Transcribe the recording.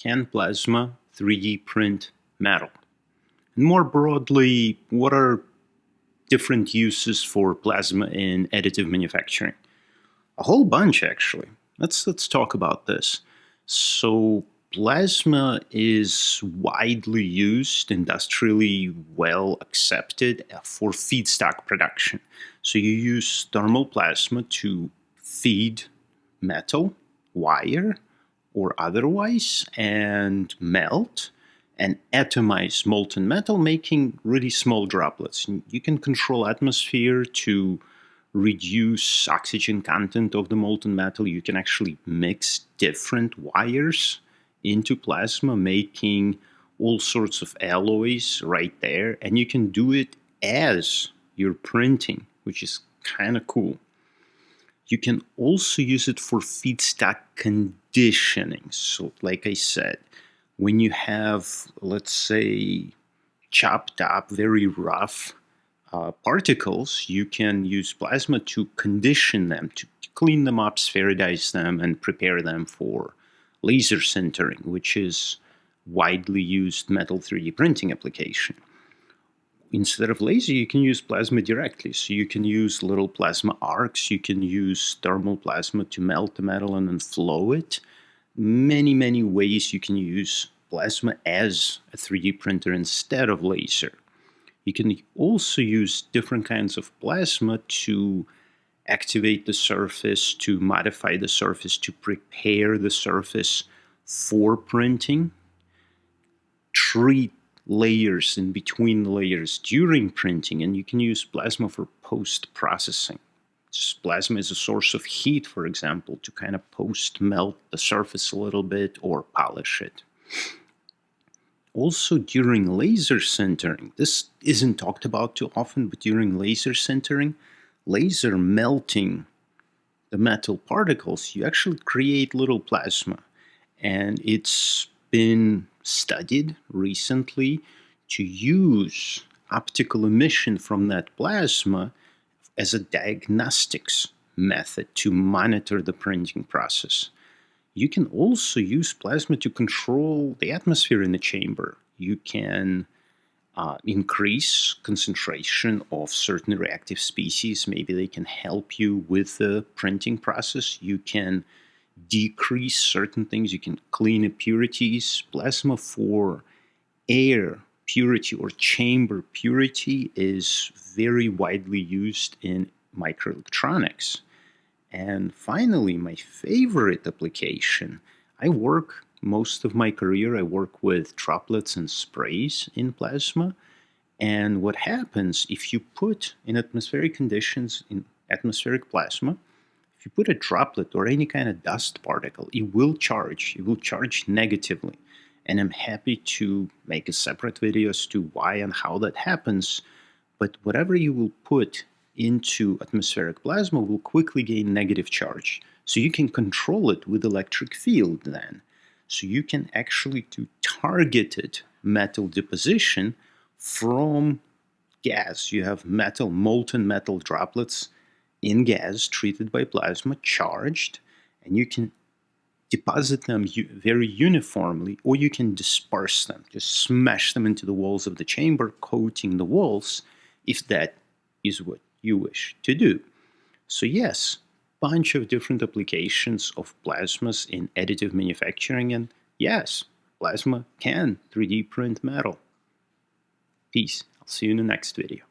can plasma 3D print metal? And more broadly, what are different uses for plasma in additive manufacturing? A whole bunch, actually. Let's talk about this. So plasma is widely used, industrially well accepted for feedstock production. So you use thermal plasma to feed metal, wire, or otherwise, and melt and atomize molten metal, making really small droplets. You can control atmosphere to reduce oxygen content of the molten metal. You can actually mix different wires into plasma, making all sorts of alloys right there. And you can do it as you're printing, which is kind of cool. You can also use it for feedstock conditioning. So like I said, when you have, let's say, chopped up, very rough particles, you can use plasma to condition them, to clean them up, spheroidize them, and prepare them for laser sintering, which is widely used metal 3D printing application. Instead of laser, you can use plasma directly. So you can use little plasma arcs, you can use thermal plasma to melt the metal and then flow it. Many ways you can use plasma as a 3D printer instead of laser. You can also use different kinds of plasma to activate the surface, to modify the surface, to prepare the surface for printing, treat layers in between the layers during printing, and you can use plasma for post-processing. Plasma is a source of heat, for example, to kind of post-melt the surface a little bit or polish it. Also, during laser sintering, this isn't talked about too often, but during laser sintering, laser melting the metal particles, you actually create little plasma. And it's been studied recently to use optical emission from that plasma as a diagnostics method to monitor the printing process. You can also use plasma to control the atmosphere in the chamber. You can increase concentration of certain reactive species. Maybe they can help you with the printing process. You can decrease certain things. You can clean impurities. Plasma for air purity or chamber purity is very widely used in microelectronics. And finally, my favorite application, I work most of my career, I work with droplets and sprays in plasma. And what happens if you put in atmospheric conditions, in atmospheric plasma, if you put a droplet or any kind of dust particle, it will charge negatively. And I'm happy to make a separate video as to why and how that happens. But whatever you will put into atmospheric plasma will quickly gain negative charge. So you can control it with electric field then. So you can actually do targeted metal deposition from gas. You have molten metal droplets in gas treated by plasma, charged, and you can deposit them very uniformly, or you can disperse them, just smash them into the walls of the chamber, coating the walls, if that is what you wish to do. So yes, bunch of different applications of plasmas in additive manufacturing, and yes, plasma can 3D print metal. Peace. I'll see you in the next video.